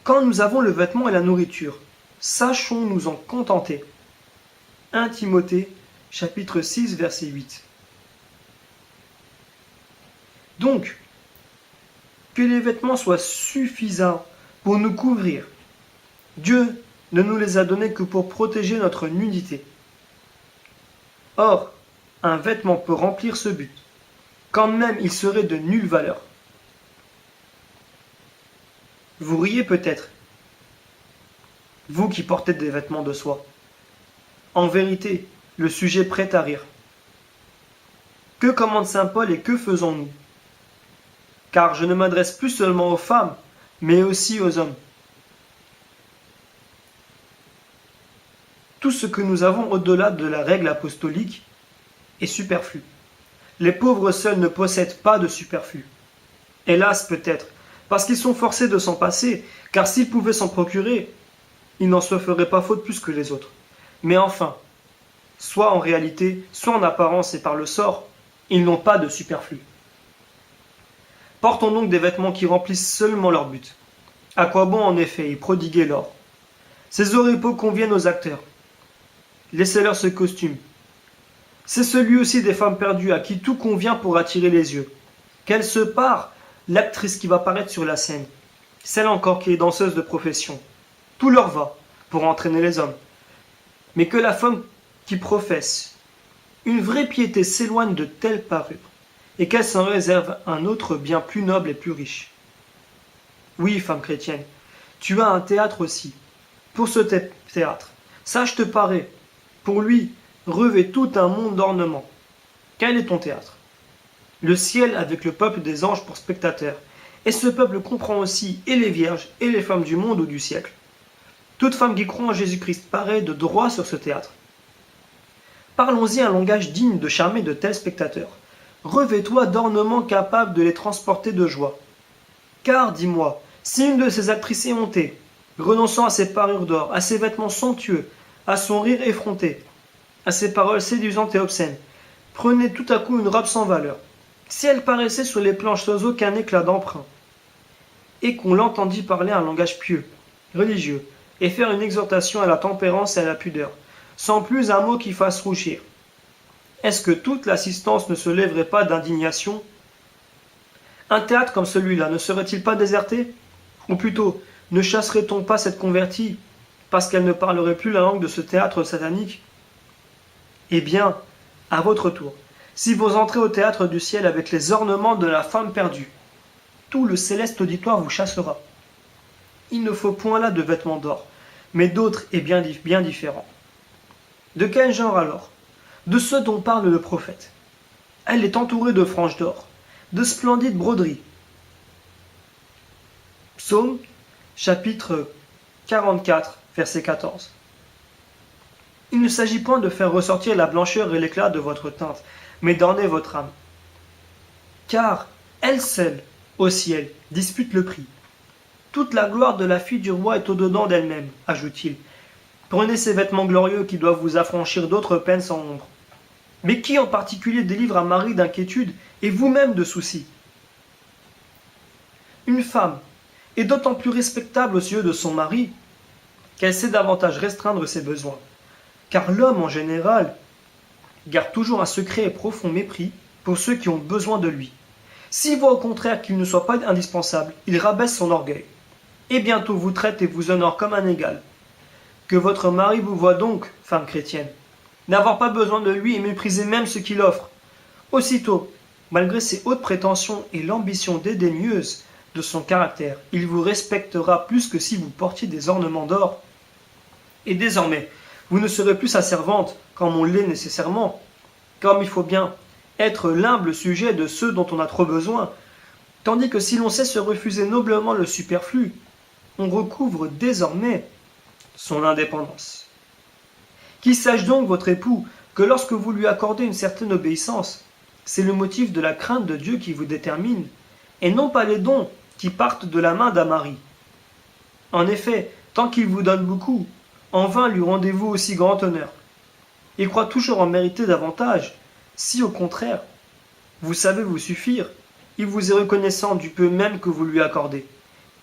Quand nous avons le vêtement et la nourriture, sachons nous en contenter. 1 Timothée, chapitre 6, verset 8. Donc, que les vêtements soient suffisants pour nous couvrir. Dieu ne nous les a donnés que pour protéger notre nudité. Or, un vêtement peut remplir ce but, quand même il serait de nulle valeur. Vous riez peut-être, vous qui portez des vêtements de soie. En vérité, le sujet prête à rire. Que commande saint Paul et que faisons-nous? Car je ne m'adresse plus seulement aux femmes, mais aussi aux hommes. Tout ce que nous avons au-delà de la règle apostolique est superflu. Les pauvres seuls ne possèdent pas de superflu. Hélas peut-être, parce qu'ils sont forcés de s'en passer, car s'ils pouvaient s'en procurer, ils n'en se feraient pas faute plus que les autres. Mais enfin, soit en réalité, soit en apparence et par le sort, ils n'ont pas de superflu. Portons donc des vêtements qui remplissent seulement leur but. À quoi bon en effet y prodiguer l'or? Ces oripeaux conviennent aux acteurs. Laissez-leur ce costume. C'est celui aussi des femmes perdues à qui tout convient pour attirer les yeux. Qu'elle se pare, l'actrice qui va paraître sur la scène, celle encore qui est danseuse de profession. Tout leur va pour entraîner les hommes. Mais que la femme qui professe une vraie piété s'éloigne de telles parures, et qu'elle s'en réserve un autre bien plus noble et plus riche. Oui, femme chrétienne, tu as un théâtre aussi. Pour ce théâtre, sache te parer. Pour lui, revêt tout un monde d'ornements. Quel est ton théâtre? Le ciel avec le peuple des anges pour spectateurs. Et ce peuple comprend aussi et les vierges et les femmes du monde ou du siècle. Toute femme qui croit en Jésus-Christ paraît de droit sur ce théâtre. Parlons-y un langage digne de charmer de tels spectateurs. Revêt-toi d'ornements capables de les transporter de joie. Car, dis-moi, si une de ces actrices éhontées, renonçant à ses parures d'or, à ses vêtements somptueux, à son rire effronté, à ses paroles séduisantes et obscènes, prenait tout à coup une robe sans valeur, si elle paraissait sur les planches sans aucun éclat d'emprunt, et qu'on l'entendit parler un langage pieux, religieux, et faire une exhortation à la tempérance et à la pudeur, sans plus un mot qui fasse rougir. Est-ce que toute l'assistance ne se lèverait pas d'indignation? Un théâtre comme celui-là ne serait-il pas déserté? Ou plutôt, ne chasserait-on pas cette convertie parce qu'elle ne parlerait plus la langue de ce théâtre satanique? Eh bien, à votre tour, si vous entrez au théâtre du ciel avec les ornements de la femme perdue, tout le céleste auditoire vous chassera. Il ne faut point là de vêtements d'or, mais d'autres et bien différents. De quel genre alors? De ceux dont parle le prophète. Elle est entourée de franges d'or, de splendides broderies. Psaume, chapitre 44, verset 14. Il ne s'agit point de faire ressortir la blancheur et l'éclat de votre teinte, mais d'orner votre âme. Car elle seule, au ciel, dispute le prix. Toute la gloire de la fille du roi est au-dedans d'elle-même, ajoute-t-il. Prenez ces vêtements glorieux qui doivent vous affranchir d'autres peines sans ombre. Mais qui en particulier délivre un mari d'inquiétude et vous-même de soucis? Une femme est d'autant plus respectable aux yeux de son mari qu'elle sait davantage restreindre ses besoins. Car l'homme en général garde toujours un secret et profond mépris pour ceux qui ont besoin de lui. S'il voit au contraire qu'il ne soit pas indispensable, il rabaisse son orgueil, et bientôt vous traite et vous honore comme un égal. Que votre mari vous voie donc, femme chrétienne, n'avoir pas besoin de lui et mépriser même ce qu'il offre. Aussitôt, malgré ses hautes prétentions et l'ambition dédaigneuse de son caractère, il vous respectera plus que si vous portiez des ornements d'or. Et désormais, vous ne serez plus sa servante, comme on l'est nécessairement, comme il faut bien être l'humble sujet de ceux dont on a trop besoin, tandis que si l'on sait se refuser noblement le superflu, on recouvre désormais son indépendance. Qu'il sache donc votre époux que lorsque vous lui accordez une certaine obéissance, c'est le motif de la crainte de Dieu qui vous détermine, et non pas les dons qui partent de la main d'un mari. En effet, tant qu'il vous donne beaucoup, en vain lui rendez-vous aussi grand honneur. Il croit toujours en mériter davantage, si au contraire, vous savez vous suffire, il vous est reconnaissant du peu même que vous lui accordez.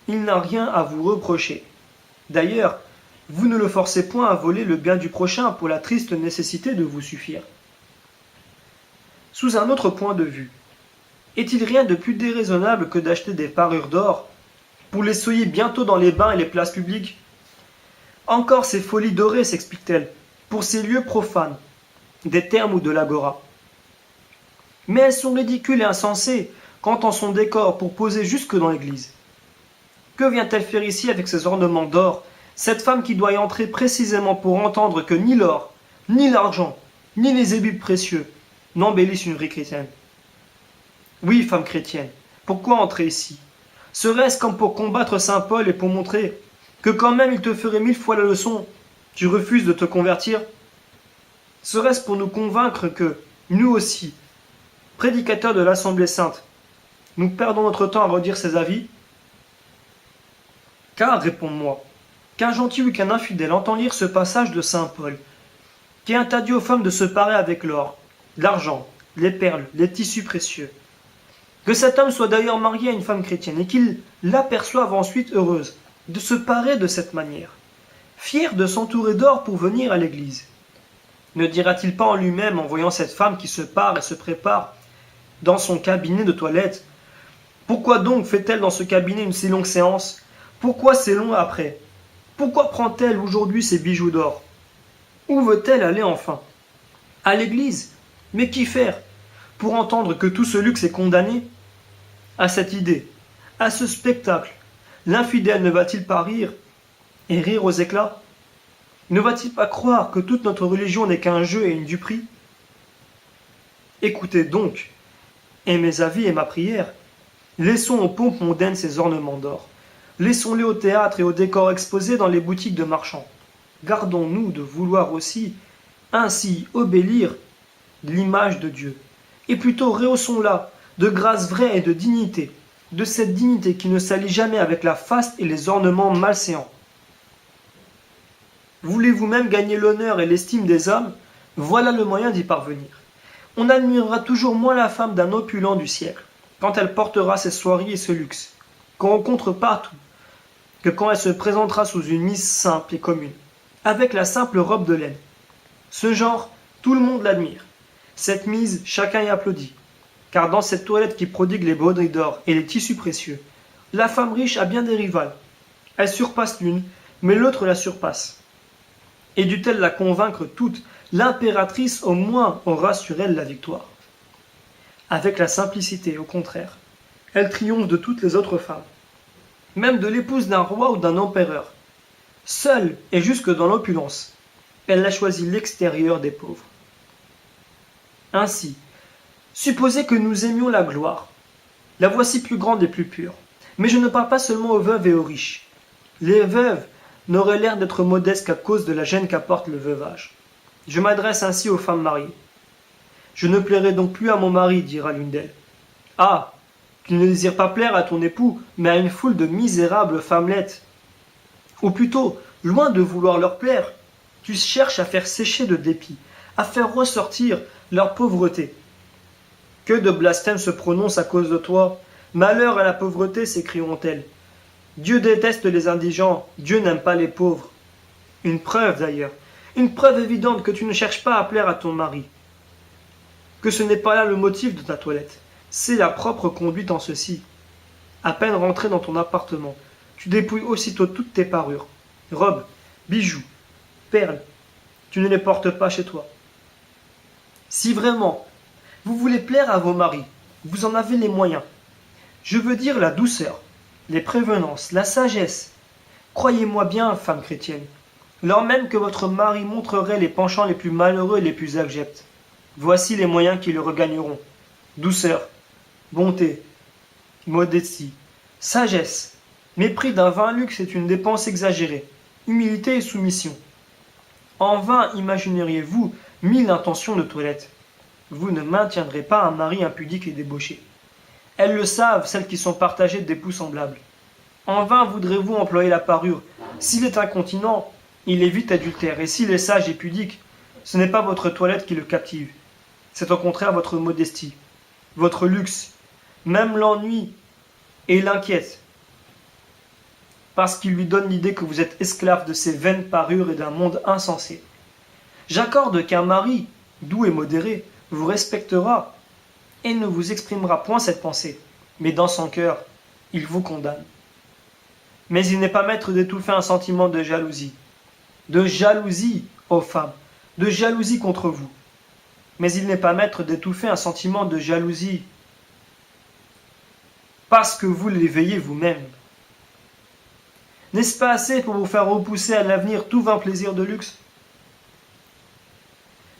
Il n'a rien à vous reprocher. D'ailleurs, vous ne le forcez point à voler le bien du prochain pour la triste nécessité de vous suffire. Sous un autre point de vue, est-il rien de plus déraisonnable que d'acheter des parures d'or pour les souiller bientôt dans les bains et les places publiques? Encore ces folies dorées, s'explique-t-elle, pour ces lieux profanes, des thermes ou de l'agora. Mais elles sont ridicules et insensées quand on son décor pour poser jusque dans l'église. Que vient-elle faire ici avec ses ornements d'or, cette femme qui doit y entrer précisément pour entendre que ni l'or, ni l'argent, ni les ébus précieux n'embellissent une vraie chrétienne? Oui, femme chrétienne, pourquoi entrer ici? Serait-ce comme pour combattre saint Paul et pour montrer que quand même il te ferait 1000 fois la leçon, tu refuses de te convertir? Serait-ce pour nous convaincre que, nous aussi, prédicateurs de l'Assemblée sainte, nous perdons notre temps à redire ces avis? Car, réponds-moi, qu'un gentil ou qu'un infidèle entend lire ce passage de saint Paul, qui interdit aux femmes de se parer avec l'or, l'argent, les perles, les tissus précieux, que cet homme soit d'ailleurs marié à une femme chrétienne et qu'il l'aperçoive ensuite heureuse de se parer de cette manière, fier de s'entourer d'or pour venir à l'église. Ne dira-t-il pas en lui-même, en voyant cette femme qui se pare et se prépare dans son cabinet de toilette: pourquoi donc fait-elle dans ce cabinet une si longue séance? Pourquoi c'est long après? Pourquoi prend-elle aujourd'hui ses bijoux d'or? Où veut-elle aller enfin? À l'église? Mais qu'y faire? Pour entendre que tout ce luxe est condamné? À cette idée, à ce spectacle, l'infidèle ne va-t-il pas rire, et rire aux éclats? Ne va-t-il pas croire que toute notre religion n'est qu'un jeu et une duperie? Écoutez donc, et mes avis et ma prière, laissons aux pompes mondaines ces ornements d'or, laissons-les au théâtre et aux décors exposés dans les boutiques de marchands. Gardons-nous de vouloir aussi ainsi embellir l'image de Dieu, et plutôt rehaussons-la de grâce vraie et de cette dignité qui ne s'allie jamais avec la faste et les ornements malséants. Voulez-vous même gagner l'honneur et l'estime des hommes? Voilà le moyen d'y parvenir. On admirera toujours moins la femme d'un opulent du siècle, quand elle portera ses soieries et ce luxe, qu'on rencontre partout, que quand elle se présentera sous une mise simple et commune, avec la simple robe de laine. Ce genre, tout le monde l'admire. Cette mise, chacun y applaudit. Car dans cette toilette qui prodigue les broderies d'or et les tissus précieux, la femme riche a bien des rivales. Elle surpasse l'une, mais l'autre la surpasse. Et dut-elle la convaincre toute, l'impératrice au moins aura sur elle la victoire. Avec la simplicité, au contraire, elle triomphe de toutes les autres femmes, même de l'épouse d'un roi ou d'un empereur. Seule, et jusque dans l'opulence, elle a choisi l'extérieur des pauvres. Ainsi, supposez que nous aimions la gloire. La voici plus grande et plus pure. Mais je ne parle pas seulement aux veuves et aux riches. Les veuves n'auraient l'air d'être modestes qu'à cause de la gêne qu'apporte le veuvage. Je m'adresse ainsi aux femmes mariées. Je ne plairai donc plus à mon mari, dira l'une d'elles. Ah, tu ne désires pas plaire à ton époux, mais à une foule de misérables femmelettes. Ou plutôt, loin de vouloir leur plaire, tu cherches à faire sécher de dépit, à faire ressortir leur pauvreté. Que de blasphèmes se prononcent à cause de toi. Malheur à la pauvreté, s'écrieront-elles. Dieu déteste les indigents, Dieu n'aime pas les pauvres. Une preuve d'ailleurs, une preuve évidente que tu ne cherches pas à plaire à ton mari. Que ce n'est pas là le motif de ta toilette, c'est la propre conduite en ceci. À peine rentré dans ton appartement, tu dépouilles aussitôt toutes tes parures, robes, bijoux, perles. Tu ne les portes pas chez toi. Si vraiment vous voulez plaire à vos maris, vous en avez les moyens. Je veux dire la douceur, les prévenances, la sagesse. Croyez-moi bien, femme chrétienne, lors même que votre mari montrerait les penchants les plus malheureux et les plus abjects. Voici les moyens qui le regagneront. Douceur, bonté, modestie, sagesse, mépris d'un vain luxe est une dépense exagérée, humilité et soumission. En vain imagineriez-vous 1000 intentions de toilette. Vous ne maintiendrez pas un mari impudique et débauché. Elles le savent, celles qui sont partagées d'époux semblables. En vain voudrez-vous employer la parure. S'il est incontinent, il évite adultère, et s'il est sage et pudique, ce n'est pas votre toilette qui le captive. C'est au contraire votre modestie, votre luxe, même l'ennui, et l'inquiète, parce qu'il lui donne l'idée que vous êtes esclave de ces vaines parures et d'un monde insensé. J'accorde qu'un mari, doux et modéré, vous respectera et ne vous exprimera point cette pensée, mais dans son cœur, il vous condamne. Mais il n'est pas maître d'étouffer un sentiment de jalousie, ô femmes, de jalousie contre vous. Mais il n'est pas maître d'étouffer un sentiment de jalousie parce que vous l'éveillez vous-même. N'est-ce pas assez pour vous faire repousser à l'avenir tout vain plaisir de luxe?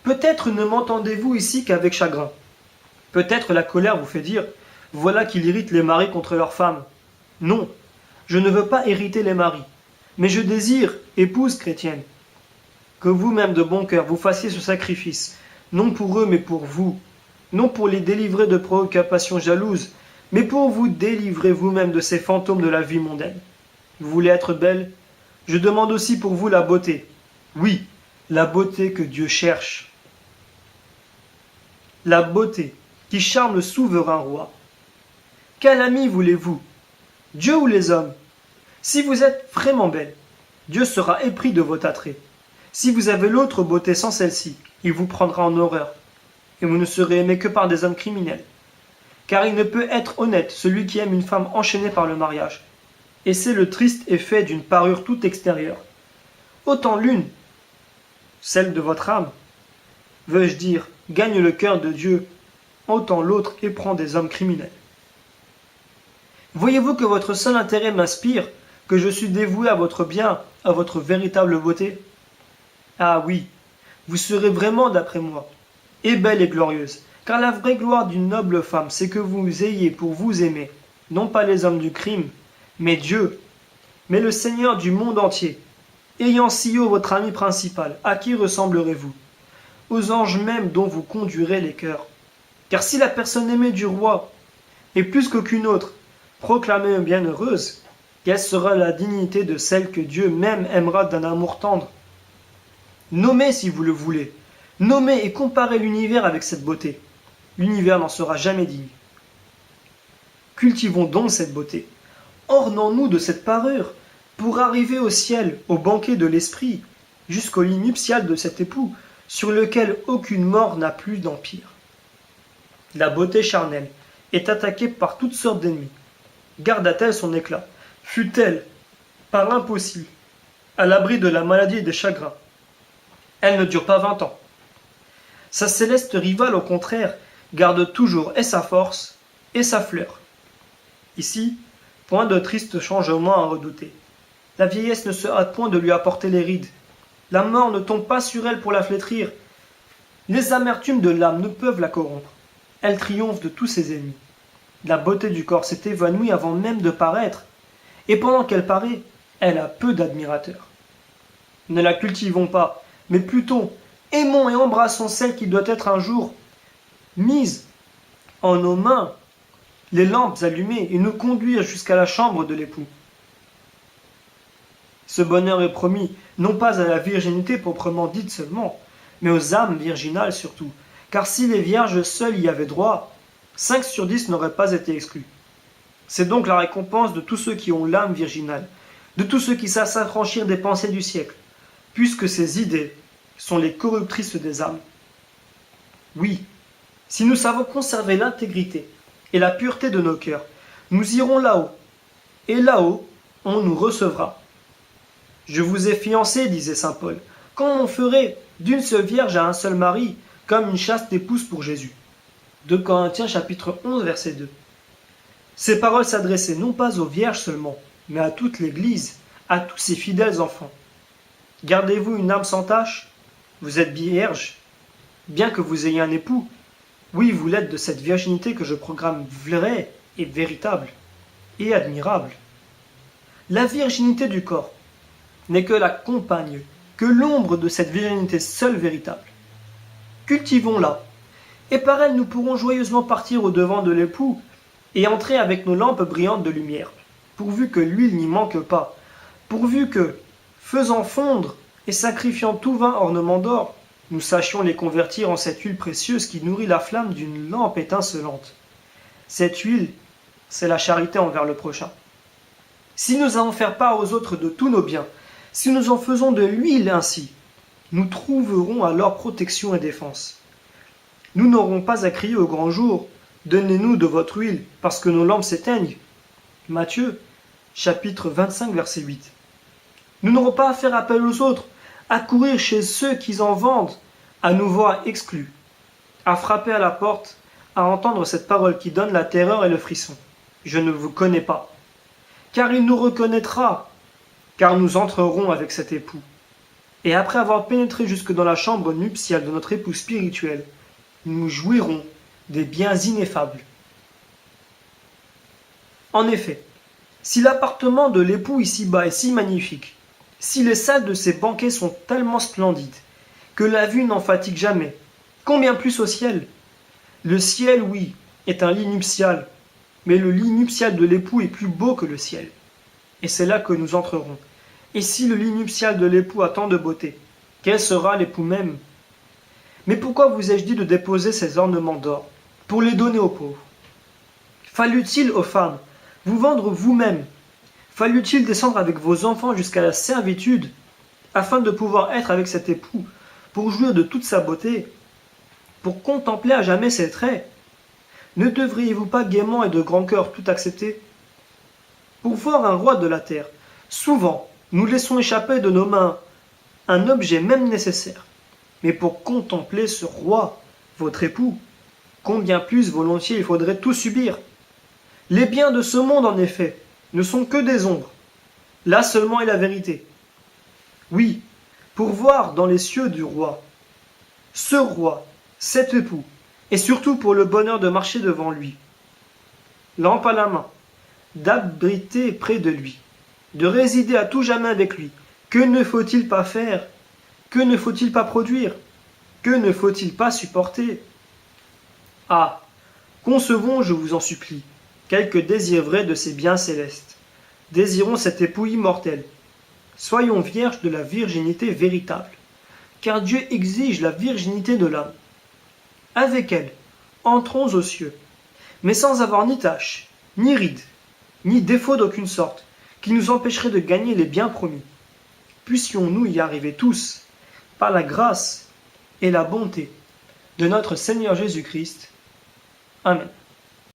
Peut-être ne m'entendez-vous ici qu'avec chagrin. Peut-être la colère vous fait dire « Voilà qu'il irrite les maris contre leurs femmes ». Non, je ne veux pas irriter les maris, mais je désire, épouse chrétienne, que vous-même de bon cœur vous fassiez ce sacrifice, non pour eux mais pour vous, non pour les délivrer de préoccupations jalouses, mais pour vous délivrer vous-même de ces fantômes de la vie mondaine. Vous voulez être belle? Je demande aussi pour vous la beauté. Oui, la beauté que Dieu cherche. La beauté qui charme le souverain roi. Quel ami voulez-vous? Dieu ou les hommes? Si vous êtes vraiment belle, Dieu sera épris de votre attrait. Si vous avez l'autre beauté sans celle-ci, il vous prendra en horreur, et vous ne serez aimé que par des hommes criminels. Car il ne peut être honnête celui qui aime une femme enchaînée par le mariage. Et c'est le triste effet d'une parure toute extérieure. Autant l'une, celle de votre âme, veux-je dire, gagne le cœur de Dieu, autant l'autre éprend des hommes criminels. Voyez-vous que votre seul intérêt m'inspire, que je suis dévoué à votre bien, à votre véritable beauté? Ah oui, vous serez vraiment, d'après moi, et belle et glorieuse, car la vraie gloire d'une noble femme, c'est que vous ayez pour vous aimer, non pas les hommes du crime, mais Dieu, mais le Seigneur du monde entier. Ayant si haut votre ami principal, à qui ressemblerez-vous? Aux anges même dont vous conduirez les cœurs. Car si la personne aimée du roi est plus qu'aucune autre proclamée bienheureuse, quelle sera la dignité de celle que Dieu même aimera d'un amour tendre? Nommez si vous le voulez. Nommez et comparez l'univers avec cette beauté. L'univers n'en sera jamais digne. Cultivons donc cette beauté. Ornons-nous de cette parure pour arriver au ciel, au banquet de l'esprit, jusqu'au lit nuptial de cet époux, sur lequel aucune mort n'a plus d'empire. La beauté charnelle est attaquée par toutes sortes d'ennemis. Garda-t-elle son éclat? Fut-elle, par l'impossible, à l'abri de la maladie et des chagrins? Elle ne dure pas 20 ans. Sa céleste rivale, au contraire, garde toujours et sa force et sa fleur. Ici, point de triste changement à redouter. La vieillesse ne se hâte point de lui apporter les rides. La mort ne tombe pas sur elle pour la flétrir. Les amertumes de l'âme ne peuvent la corrompre. Elle triomphe de tous ses ennemis. La beauté du corps s'est évanouie avant même de paraître, et pendant qu'elle paraît, elle a peu d'admirateurs. Ne la cultivons pas, mais plutôt aimons et embrassons celle qui doit être un jour mise en nos mains, les lampes allumées, et nous conduire jusqu'à la chambre de l'époux. Ce bonheur est promis, non pas à la virginité proprement dite seulement, mais aux âmes virginales surtout, car si les vierges seules y avaient droit, 5 sur 10 n'auraient pas été exclus. C'est donc la récompense de tous ceux qui ont l'âme virginale, de tous ceux qui savent s'affranchir des pensées du siècle, puisque ces idées sont les corruptrices des âmes. Oui, si nous savons conserver l'intégrité et la pureté de nos cœurs, nous irons là-haut, et là-haut, on nous recevra. Je vous ai fiancé, disait saint Paul, quand on ferait d'une seule vierge à un seul mari, comme une chaste épouse pour Jésus. 2 Corinthiens chapitre 11, verset 2. Ces paroles s'adressaient non pas aux vierges seulement, mais à toute l'Église, à tous ses fidèles enfants. Gardez-vous une âme sans tache? Vous êtes vierge, bien que vous ayez un époux. Oui, vous l'êtes de cette virginité que je proclame vraie et véritable et admirable. La virginité du corps n'est que la compagne, que l'ombre de cette virginité seule véritable. Cultivons-la, et par elle nous pourrons joyeusement partir au-devant de l'époux et entrer avec nos lampes brillantes de lumière, pourvu que l'huile n'y manque pas, pourvu que, faisant fondre et sacrifiant tout vain ornement d'or, nous sachions les convertir en cette huile précieuse qui nourrit la flamme d'une lampe étincelante. Cette huile, c'est la charité envers le prochain. Si nous allons faire part aux autres de tous nos biens, si nous en faisons de l'huile ainsi, nous trouverons alors protection et défense. Nous n'aurons pas à crier au grand jour « Donnez-nous de votre huile, parce que nos lampes s'éteignent » Matthieu, chapitre 25, verset 8. Nous n'aurons pas à faire appel aux autres, à courir chez ceux qui en vendent, à nous voir exclus, à frapper à la porte, à entendre cette parole qui donne la terreur et le frisson. « Je ne vous connais pas. » Car il nous reconnaîtra, car nous entrerons avec cet époux. Et après avoir pénétré jusque dans la chambre nuptiale de notre époux spirituel, nous jouirons des biens ineffables. En effet, si l'appartement de l'époux ici-bas est si magnifique, si les salles de ses banquets sont tellement splendides, que la vue n'en fatigue jamais, combien plus au ciel? Le ciel, oui, est un lit nuptial, mais le lit nuptial de l'époux est plus beau que le ciel. Et c'est là que nous entrerons. Et si le lit nuptial de l'époux a tant de beauté, quel sera l'époux même? Mais pourquoi vous ai-je dit de déposer ces ornements d'or? Pour les donner aux pauvres. Fallut-il, aux femmes, vous vendre vous-même? Fallut-il descendre avec vos enfants jusqu'à la servitude, afin de pouvoir être avec cet époux, pour jouir de toute sa beauté, pour contempler à jamais ses traits? Ne devriez-vous pas gaiement et de grand cœur tout accepter? Pour voir un roi de la terre, souvent, nous laissons échapper de nos mains un objet même nécessaire. Mais pour contempler ce roi, votre époux, combien plus volontiers il faudrait tout subir. Les biens de ce monde, en effet, ne sont que des ombres. Là seulement est la vérité. Oui, pour voir dans les cieux du roi, ce roi, cet époux, et surtout pour le bonheur de marcher devant lui, lampe à la main, d'abriter près de lui, de résider à tout jamais avec lui. Que ne faut-il pas faire? Que ne faut-il pas produire? Que ne faut-il pas supporter? Ah, concevons, je vous en supplie, quelques désirs vrais de ces biens célestes. Désirons cet époux immortel. Soyons vierges de la virginité véritable. car Dieu exige la virginité de l'âme. Avec elle, entrons aux cieux, mais sans avoir ni tache, ni ride, ni défaut d'aucune sorte, qui nous empêcherait de gagner les biens promis. Puissions-nous y arriver tous, par la grâce et la bonté de notre Seigneur Jésus-Christ. Amen.